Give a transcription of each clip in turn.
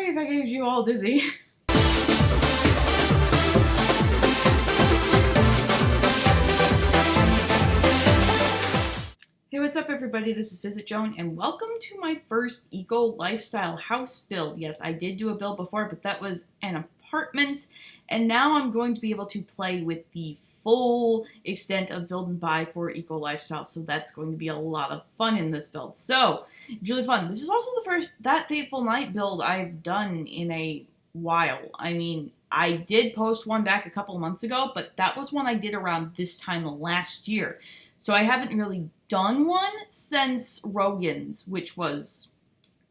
if I gave you all dizzy. Hey, what's up everybody? This is VisitJoan and welcome to my first eco lifestyle house build. Yes, I did do a build before, but that was an apartment, and now I'm going to be able to play with the full extent of build and buy for eco lifestyle, so that's going to be a lot of fun in this build. So, it's really fun. This is also the first That Fateful Night build I've done in a while. I mean, I did post one back a couple months ago, but that was one I did around this time last year. So I haven't really done one since Rogan's, which was,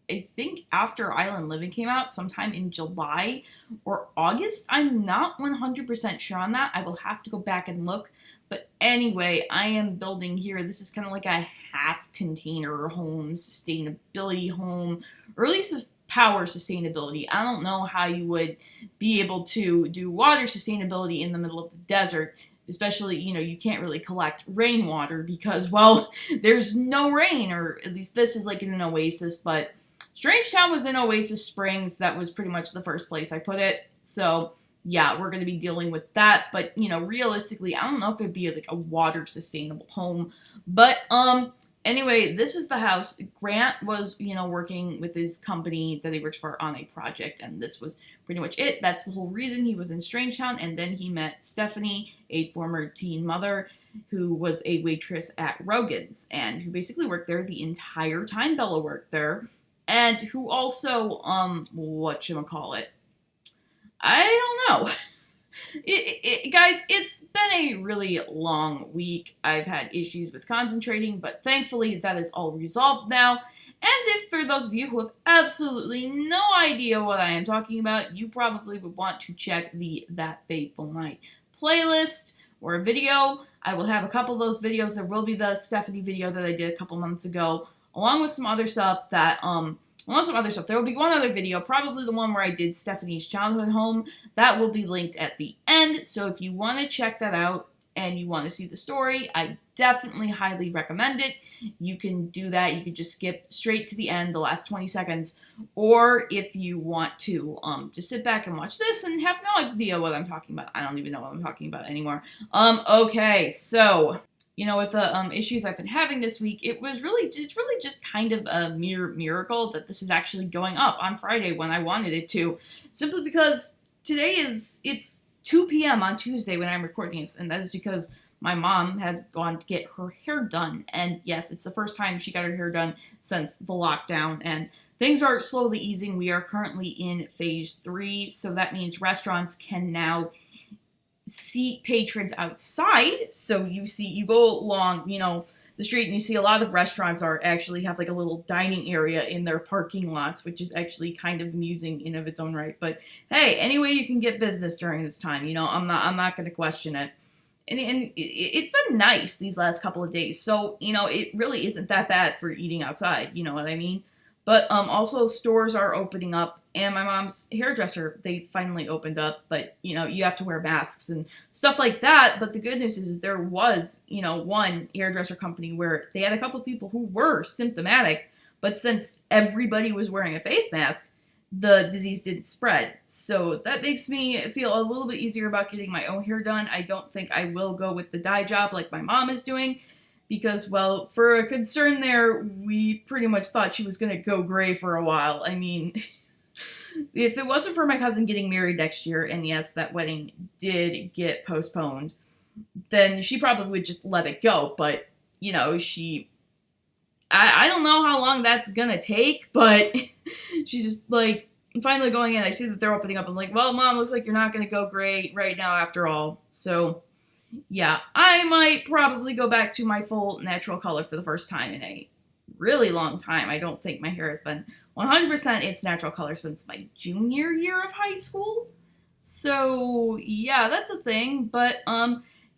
I think, after Island Living came out, sometime in July or August. I'm not 100% sure on that. I will have to go back and look. But anyway, I am building here. This is kind of like a half container home, sustainability home, or at least a power sustainability. I don't know how you would be able to do water sustainability in the middle of the desert. Especially, you can't really collect rainwater because, well, there's no rain, or at least this is like in an oasis, but Strangetown was in Oasis Springs. That was pretty much the first place I put it. So, yeah, we're going to be dealing with that, but, realistically, I don't know if it'd be like a water sustainable home, but, anyway, this is the house. Grant was, working with his company that he works for on a project, and this was pretty much it. That's the whole reason he was in Strangetown, and then he met Stephanie, a former teen mother, who was a waitress at Rogan's, and who basically worked there the entire time Bella worked there, and who also, whatchamacallit, I don't know. Guys, it's been a really long week. I've had issues with concentrating, but thankfully that is all resolved now. And if for those of you who have absolutely no idea what I am talking about, you probably would want to check the That Fateful Night playlist or a video. I will have a couple of those videos. There will be the Stephanie video that I did a couple months ago, along with some other stuff that, There will be one other video, probably the one where I did Stephanie's childhood home. That will be linked at the end. So if you want to check that out and you want to see the story, I definitely highly recommend it. You can do that. You can just skip straight to the end, the last 20 seconds. Or if you want to just sit back and watch this and have no idea what I'm talking about. I don't even know what I'm talking about anymore. Okay, so with the issues I've been having this week, it's really just kind of a mere miracle that this is actually going up on Friday when I wanted it to. Simply because it's 2 p.m. on Tuesday when I'm recording this, and that is because my mom has gone to get her hair done. And yes, it's the first time she got her hair done since the lockdown, and things are slowly easing. We are currently in phase 3, so that means restaurants can now seat patrons outside. So you go along, the street, and you see a lot of restaurants actually have like a little dining area in their parking lots, which is actually kind of amusing in of its own right. But hey, anyway, you can get business during this time. I'm not going to question it. And it's been nice these last couple of days. So, it really isn't that bad for eating outside. You know what I mean? But also stores are opening up, and my mom's hairdresser, they finally opened up, but, you have to wear masks and stuff like that. But the good news is there was, one hairdresser company where they had a couple of people who were symptomatic, but since everybody was wearing a face mask, the disease didn't spread. So that makes me feel a little bit easier about getting my own hair done. I don't think I will go with the dye job like my mom is doing, because, well, for a concern there, we pretty much thought she was going to go gray for a while. I mean, if it wasn't for my cousin getting married next year, and yes, that wedding did get postponed, then she probably would just let it go. But, I don't know how long that's going to take, but she's just like, finally going in, I see that they're opening up. I'm like, well, Mom, looks like you're not going to go gray right now after all. So yeah, I might probably go back to my full natural color for the first time in a really long time. I don't think my hair has been 100% its natural color since my junior year of high school. So yeah, that's a thing. But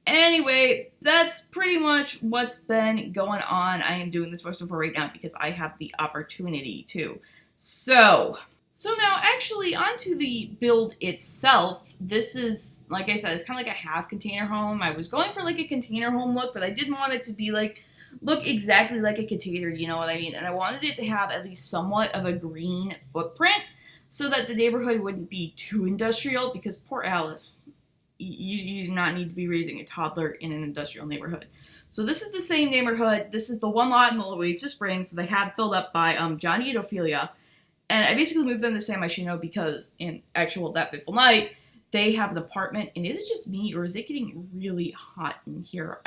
anyway, that's pretty much what's been going on. I am doing this voiceover right now because I have the opportunity to. So now, actually, onto the build itself. This is, like I said, it's kind of like a half container home. I was going for like a container home look, but I didn't want it to be look exactly like a container, you know what I mean? And I wanted it to have at least somewhat of a green footprint. so that the neighborhood wouldn't be too industrial, because poor Alice, you do not need to be raising a toddler in an industrial neighborhood. So this is the same neighborhood. This is the one lot in the Oasis Springs that they had filled up by Johnny and Ophelia. And I basically moved them to San Myshuno because in actual That Fateful Night, they have an apartment. And is it just me, or is it getting really hot in here?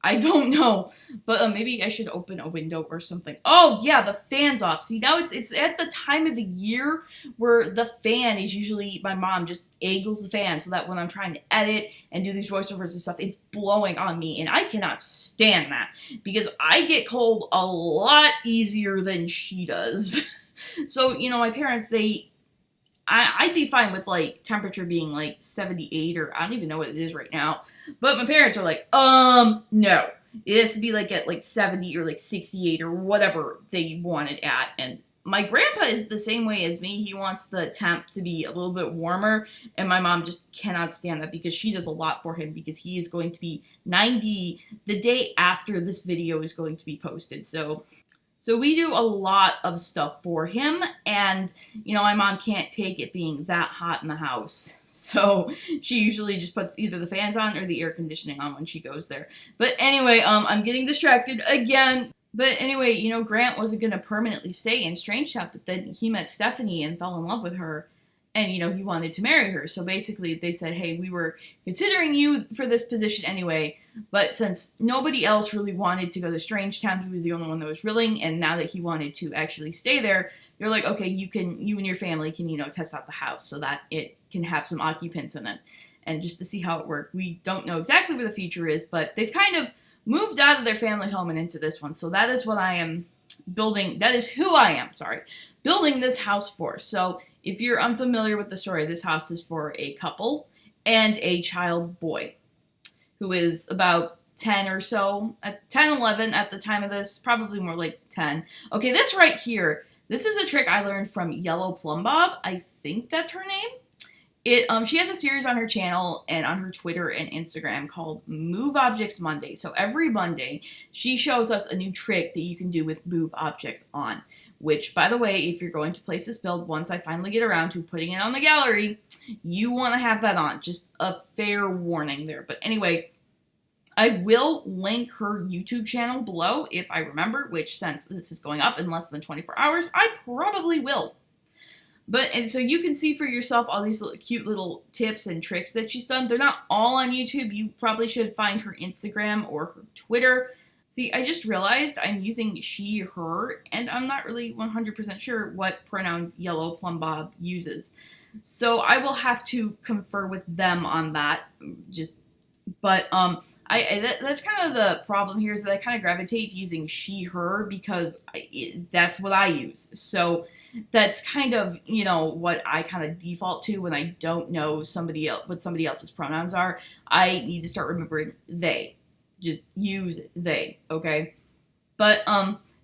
I don't know, but maybe I should open a window or something. Oh yeah, the fan's off. See, now it's at the time of the year where the fan is usually, my mom just angles the fan so that when I'm trying to edit and do these voiceovers and stuff, it's blowing on me, and I cannot stand that because I get cold a lot easier than she does. So, you know, my parents, I'd be fine with, like, temperature being, like, 78, or I don't even know what it is right now. But my parents are like, no. It has to be, like, at, like, 70 or, like, 68 or whatever they want it at. And my grandpa is the same way as me. He wants the temp to be a little bit warmer. And my mom just cannot stand that because she does a lot for him because he is going to be 90 the day after this video is going to be posted. So we do a lot of stuff for him, and, you know, my mom can't take it being that hot in the house. So she usually just puts either the fans on or the air conditioning on when she goes there. But anyway, I'm getting distracted again. But anyway, you know, Grant wasn't going to permanently stay in Strangetown, but then he met Stephanie and fell in love with her. And, you know, he wanted to marry her. So basically they said, hey, we were considering you for this position anyway. But since nobody else really wanted to go to Strangetown, he was the only one that was willing. And now that he wanted to actually stay there, they're like, okay, you and your family can, you know, test out the house so that it can have some occupants in it. And just to see how it worked. We don't know exactly where the future is, but they've kind of moved out of their family home and into this one. So that is what I am building. That is who I am, building this house for. So if you're unfamiliar with the story, this house is for a couple and a child boy who is about 10 or so, 10, 11 at the time of this, probably more like 10. Okay, this right here, this is a trick I learned from Yellow Plum Bob. I think that's her name. She has a series on her channel and on her Twitter and Instagram called Move Objects Monday. So every Monday, she shows us a new trick that you can do with Move Objects on. Which, by the way, if you're going to place this build, once I finally get around to putting it on the gallery, you want to have that on. Just a fair warning there. But anyway, I will link her YouTube channel below if I remember, which since this is going up in less than 24 hours, I probably will. And so you can see for yourself all these cute little tips and tricks that she's done. They're not all on YouTube. You probably should find her Instagram or her Twitter. See, I just realized I'm using she, her, and I'm not really 100% sure what pronouns Yellow Plum Bob uses. So I will have to confer with them on that. That's kind of the problem here, is that I kind of gravitate to using she, her, because that's what I use. So that's kind of, you know, what I kind of default to when I don't know what somebody else's pronouns are. I need to start remembering they. Just use they, okay? But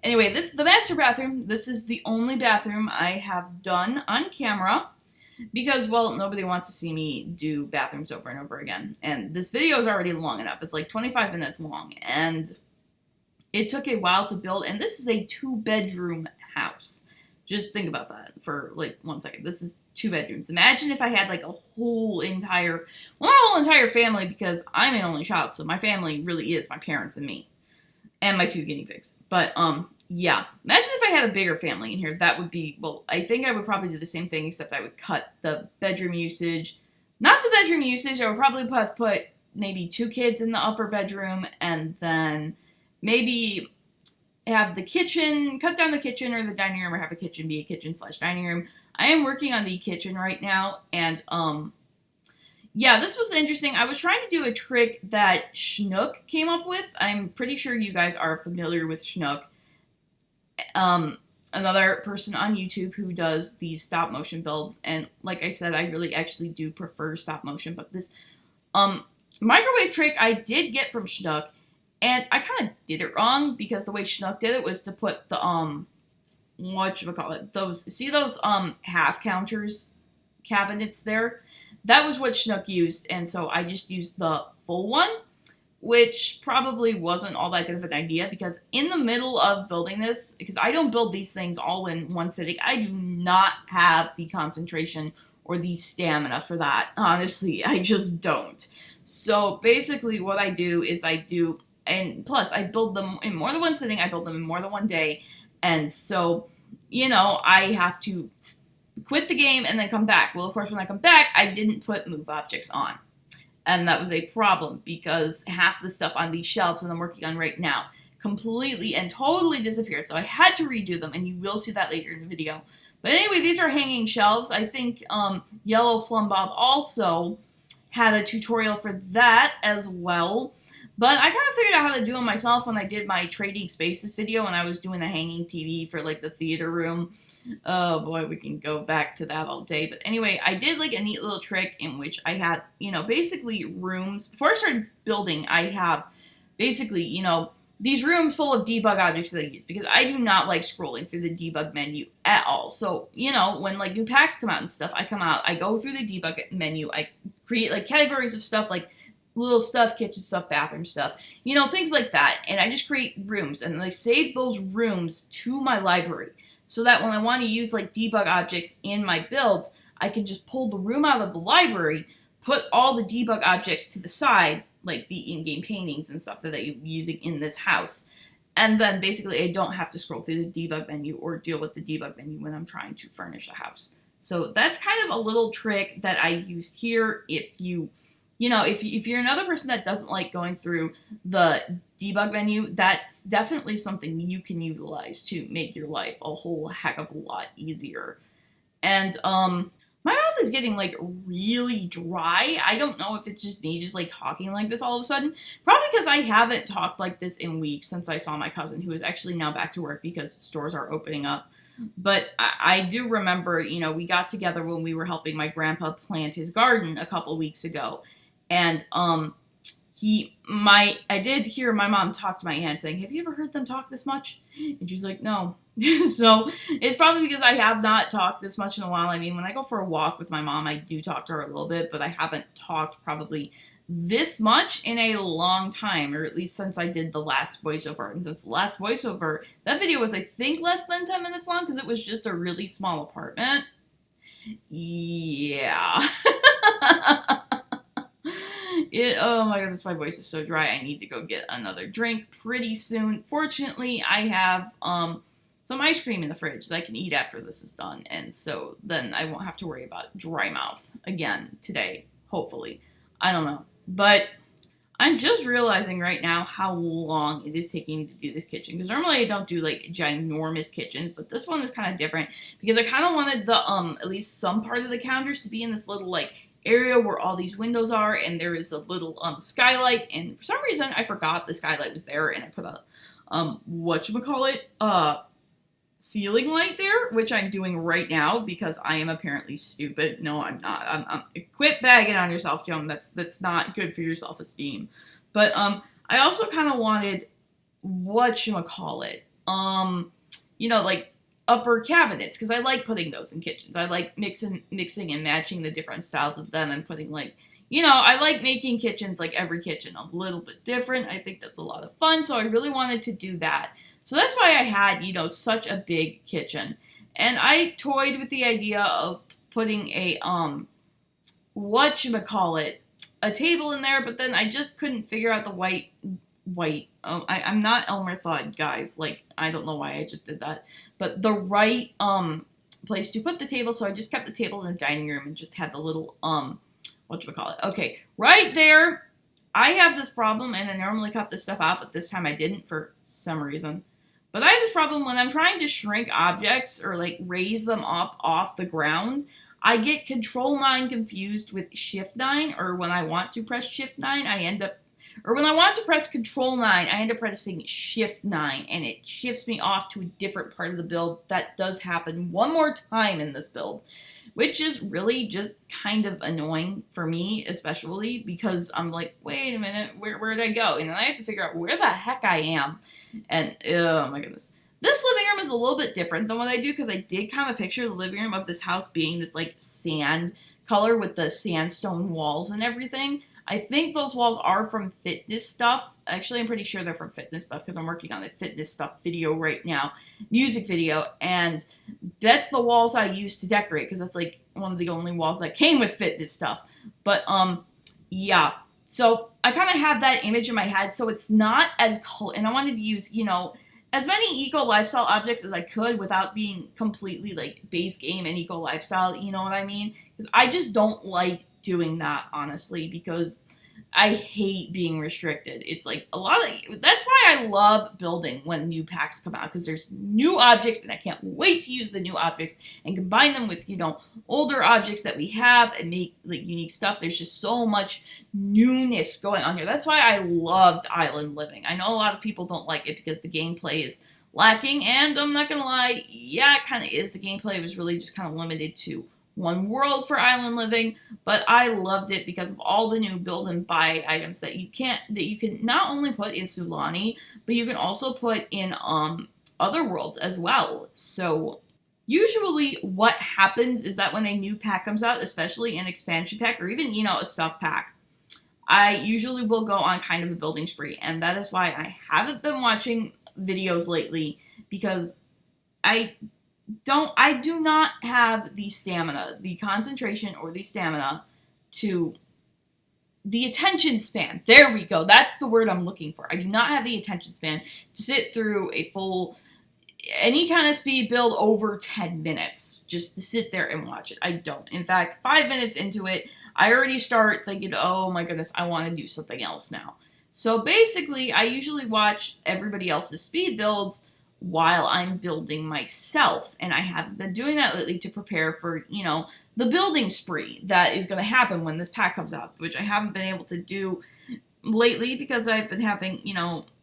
anyway, this is the master bathroom. This is the only bathroom I have done on camera because, well, nobody wants to see me do bathrooms over and over again. And this video is already long enough. It's like 25 minutes long, and it took a while to build. And this is a 2-bedroom house. Just think about that for like 1 second. This is 2 bedrooms. Imagine if I had like a whole entire, well, not a whole entire family, because I'm an only child, so my family really is my parents and me. And my 2 guinea pigs. But, yeah. Imagine if I had a bigger family in here. That would be, well, I think I would probably do the same thing, except I would cut the bedroom usage. Not the bedroom usage. I would probably put maybe 2 kids in the upper bedroom, and then maybe have the kitchen, cut down the kitchen or the dining room, or have a kitchen be a kitchen/dining room. I am working on the kitchen right now, and, yeah, this was interesting. I was trying to do a trick that Schnook came up with. I'm pretty sure you guys are familiar with Schnook. Another person on YouTube who does these stop motion builds, and like I said, I really actually do prefer stop motion, but this, microwave trick I did get from Schnook, and I kind of did it wrong, because the way Schnook did it was to put the, those half counters cabinets there? That was what Schnook used, and so I just used the full one. which probably wasn't all that good of an idea because in the middle of building this, because I don't build these things all in one sitting, I do not have the concentration or the stamina for that. Honestly, I just don't. So basically what I do is and plus I build them in more than one sitting, I build them in more than one day, and so, I have to quit the game and then come back. Well, of course, when I come back, I didn't put move objects on. And that was a problem because half the stuff on these shelves that I'm working on right now completely and totally disappeared. So I had to redo them, and you will see that later in the video. But anyway, these are hanging shelves. I think Yellow Plum Bob also had a tutorial for that as well. But I kind of figured out how to do them myself when I did my Trading Spaces video and I was doing the hanging TV for like the theater room. Oh boy, we can go back to that all day. But anyway, I did like a neat little trick in which I had, basically rooms. Before I started building, I have basically, these rooms full of debug objects that I use because I do not like scrolling through the debug menu at all. So, when like new packs come out and stuff, I go through the debug menu, I create like categories of stuff like little stuff, kitchen stuff, bathroom stuff, things like that. And I just create rooms and I save those rooms to my library so that when I want to use like debug objects in my builds, I can just pull the room out of the library, put all the debug objects to the side, like the in-game paintings and stuff that I'm using in this house. And then basically I don't have to scroll through the debug menu or deal with the debug menu when I'm trying to furnish a house. So that's kind of a little trick that I used here. If you're another person that doesn't like going through the debug menu, that's definitely something you can utilize to make your life a whole heck of a lot easier. And my mouth is getting like really dry. I don't know if it's just me just like talking like this all of a sudden. Probably because I haven't talked like this in weeks since I saw my cousin, who is actually now back to work because stores are opening up. But I do remember, we got together when we were helping my grandpa plant his garden a couple weeks ago. And I did hear my mom talk to my aunt saying, "Have you ever heard them talk this much?" And she's like, "No." So it's probably because I have not talked this much in a while. I mean, when I go for a walk with my mom, I do talk to her a little bit, but I haven't talked probably this much in a long time, or at least since I did the last voiceover. And since the last voiceover, that video was, I think, less than 10 minutes long because it was just a really small apartment. Yeah. Oh my goodness, my voice is so dry. I need to go get another drink pretty soon. Fortunately, I have some ice cream in the fridge that I can eat after this is done, and so then I won't have to worry about dry mouth again today, hopefully. I don't know. But I'm just realizing right now how long it is taking me to do this kitchen, because normally I don't do like ginormous kitchens, but this one is kind of different because I kind of wanted the at least some part of the counters to be in this little like area where all these windows are, and there is a little skylight, and for some reason I forgot the skylight was there, and I put a ceiling light there, which I'm doing right now because I am apparently stupid. No, I'm not. I'm quit bagging on yourself, Joan. That's not good for your self-esteem. But I also kind of wanted like upper cabinets, because I like putting those in kitchens. I like mixing and matching the different styles of them and putting like, I like making kitchens, like every kitchen a little bit different. I think that's a lot of fun, so I really wanted to do that. So that's why I had, such a big kitchen. And I toyed with the idea of putting a table in there, but then I just couldn't figure out the white. I'm not Elmer Fudd, guys. Like, I don't know why I just did that. But the right place to put the table, so I just kept the table in the dining room and just had the little Okay, right there. I have this problem, and I normally cut this stuff out, but this time I didn't for some reason. But I have this problem when I'm trying to shrink objects or like raise them up off the ground. I get Control 9 confused with Shift 9, or when I want to press Shift 9, when I want to press Control 9, I end up pressing Shift 9, and it shifts me off to a different part of the build. That does happen one more time in this build, which is really just kind of annoying for me, especially because I'm like, wait a minute, where did I go? And then I have to figure out where the heck I am. And, oh my goodness. This living room is a little bit different than what I do, because I did kind of picture the living room of this house being this, like, sand color with the sandstone walls and everything. I think those walls are from fitness stuff. Actually, I'm pretty sure they're from fitness stuff because I'm working on a fitness stuff video right now, music video, and that's the walls I use to decorate because that's like one of the only walls that came with fitness stuff. But yeah. So I kind of had that image in my head, so it's not as and I wanted to use, as many eco lifestyle objects as I could without being completely like base game and eco lifestyle, you know what I mean? Because I just don't like doing that, honestly, because I hate being restricted. It's like that's why I love building when new packs come out, because there's new objects and I can't wait to use the new objects and combine them with, older objects that we have and make like unique stuff. There's just so much newness going on here. That's why I loved Island Living. I know a lot of people don't like it because the gameplay is lacking, and I'm not gonna lie, yeah, it kind of is. The gameplay was really just kind of limited to one world for Island Living, but I loved it because of all the new build and buy items that you can not only put in Sulani, but you can also put in other worlds as well. So usually what happens is that when a new pack comes out, especially an expansion pack or even, a stuff pack, I usually will go on kind of a building spree, and that is why I haven't been watching videos lately, because I do not have the stamina, the concentration, or the stamina the attention span. There we go. That's the word I'm looking for. I do not have the attention span to sit through a full, any kind of speed build over 10 minutes, just to sit there and watch it. I don't. In fact, 5 minutes into it, I already start thinking, oh my goodness, I want to do something else now. So basically, I usually watch everybody else's speed builds while I'm building myself, and I haven't been doing that lately to prepare for, the building spree that is going to happen when this pack comes out, which I haven't been able to do lately because I've been having,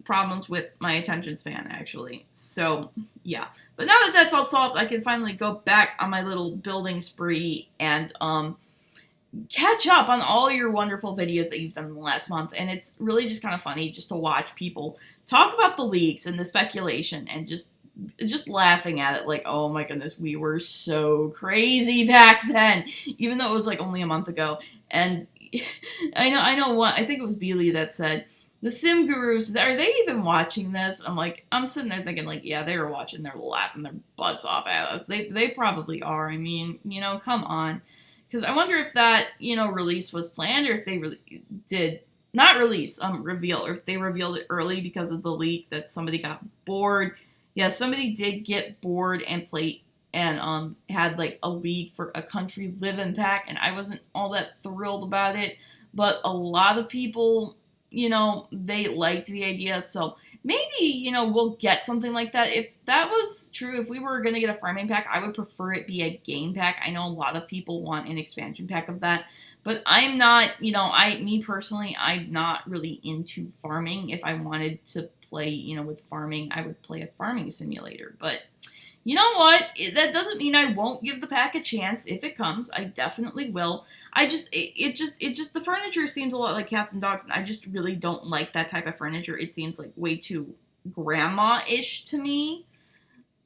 problems with my attention span, actually. So, yeah. But now that that's all solved, I can finally go back on my little building spree and, catch up on all your wonderful videos that you've done in the last month. And it's really just kind of funny just to watch people talk about the leaks and the speculation and just laughing at it like, oh my goodness, we were so crazy back then, even though it was like only a month ago. And I know what, I think it was Beely that said, the sim gurus, are they even watching this? I'm sitting there thinking like, yeah, they were watching, they're laughing their butts off at us. They probably are. I mean, come on. Because I wonder if that, release was planned, or if they really did not release, reveal, or if they revealed it early because of the leak that somebody got bored. Yeah, somebody did get bored and had like a leak for a country living pack, and I wasn't all that thrilled about it. But a lot of people, they liked the idea, so maybe, we'll get something like that. If that was true, if we were going to get a farming pack, I would prefer it be a game pack. I know a lot of people want an expansion pack of that, but I'm not, me personally, I'm not really into farming. If I wanted to play, with farming, I would play a farming simulator. But you know what? That doesn't mean I won't give the pack a chance if it comes. I definitely will. The furniture seems a lot like cats and dogs, and I just really don't like that type of furniture. It seems like way too grandma-ish to me.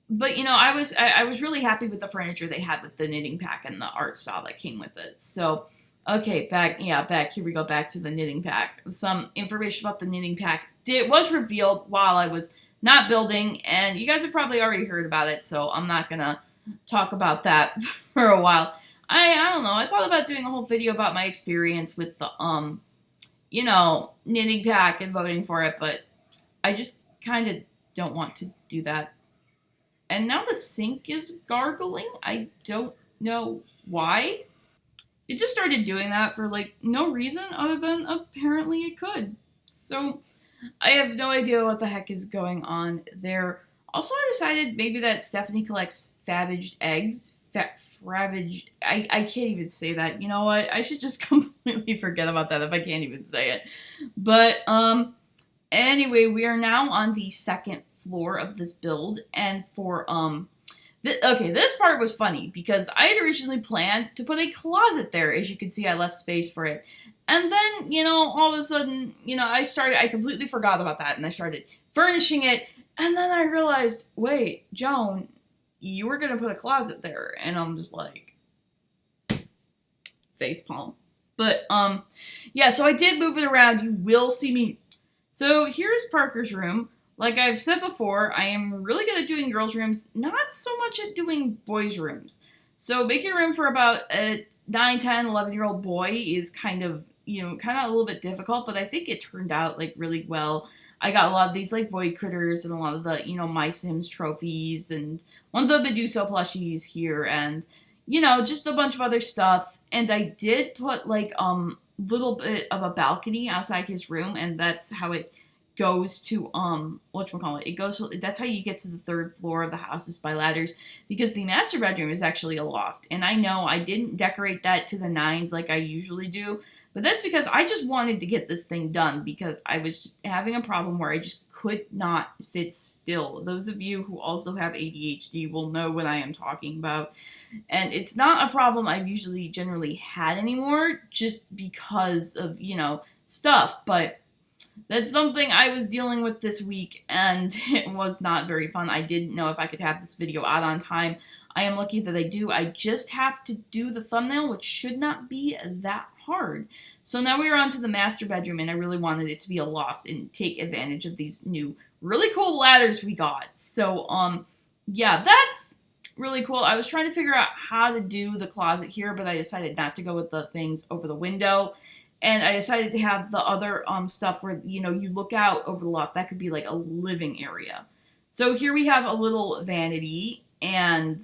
But, I was really happy with the furniture they had with the knitting pack and the art style that came with it. So, okay, back, here we go, back to the knitting pack. Some information about the knitting pack was revealed while I was not building, and you guys have probably already heard about it, so I'm not gonna talk about that for a while. I don't know, I thought about doing a whole video about my experience with the, knitting pack and voting for it, but I just kind of don't want to do that. And now the sink is gargling. I don't know why. It just started doing that for, no reason other than apparently it could. So I have no idea what the heck is going on there. Also, I decided maybe that Stephanie collects fabbaged eggs. I can't even say that. You know what? I should just completely forget about that if I can't even say it. But, anyway, we are now on the second floor of this build. And for, this part was funny because I had originally planned to put a closet there. As you can see, I left space for it. And then, all of a sudden, I completely forgot about that, and I started furnishing it, and then I realized, wait, Joan, you were going to put a closet there, and I'm just like, facepalm. But, yeah, so I did move it around. You will see me. So here's Parker's room. Like I've said before, I am really good at doing girls' rooms, not so much at doing boys' rooms. So making room for about a 9, 10, 11-year-old boy is kind of a little bit difficult, but I think it turned out, like, really well. I got a lot of these, like, Void Critters and a lot of the, My Sims trophies and one of the Medusa plushies here and, just a bunch of other stuff. And I did put, like, little bit of a balcony outside his room, and that's how it goes to, that's how you get to the 3rd floor of the house is by ladders, because the master bedroom is actually a loft. And I know I didn't decorate that to the 9s like I usually do, but that's because I just wanted to get this thing done, because I was just having a problem where I just could not sit still. Those of you who also have ADHD will know what I am talking about. And it's not a problem I've generally had anymore, just because of, stuff, but that's something I was dealing with this week, and it was not very fun. I didn't know if I could have this video out on time. I am lucky that I do. I just have to do the thumbnail, which should not be that hard. So now we are on to the master bedroom, and I really wanted it to be a loft and take advantage of these new really cool ladders we got. So, yeah, that's really cool. I was trying to figure out how to do the closet here, but I decided not to go with the things over the window. And I decided to have the other stuff where, you look out over the loft. That could be like a living area. So here we have a little vanity. And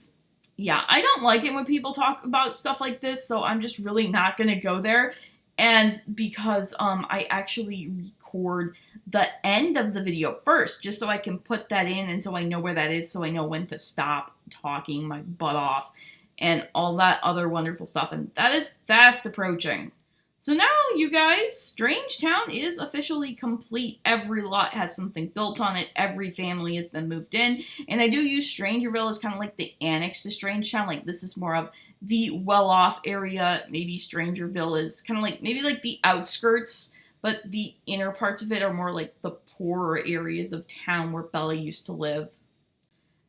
yeah, I don't like it when people talk about stuff like this. So I'm just really not going to go there. And because I actually record the end of the video first, just so I can put that in and so I know where that is, so I know when to stop talking my butt off and all that other wonderful stuff. And that is fast approaching. So now, you guys, Strange Town is officially complete. Every lot has something built on it. Every family has been moved in. And I do use Strangerville as kind of like the annex to Strange Town. Like, this is more of the well-off area. Maybe Strangerville is kind of like, maybe like the outskirts, but the inner parts of it are more like the poorer areas of town where Bella used to live.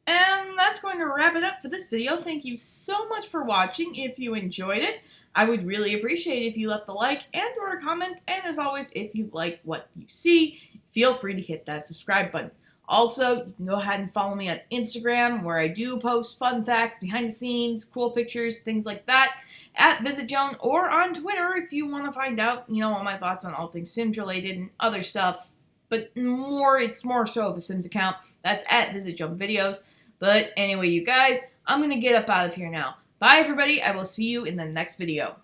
And that's going to wrap it up for this video. Thank you so much for watching. If you enjoyed it, I would really appreciate it if you left a like and or a comment. And as always, if you like what you see, feel free to hit that subscribe button. Also, you can go ahead and follow me on Instagram, where I do post fun facts, behind the scenes, cool pictures, things like that, at VisitJoan, or on Twitter if you want to find out, all my thoughts on all things Sims related and other stuff. But it's more so of a Sims account. That's at VisitJoan Videos. But anyway, you guys, I'm going to get up out of here now. Bye, everybody. I will see you in the next video.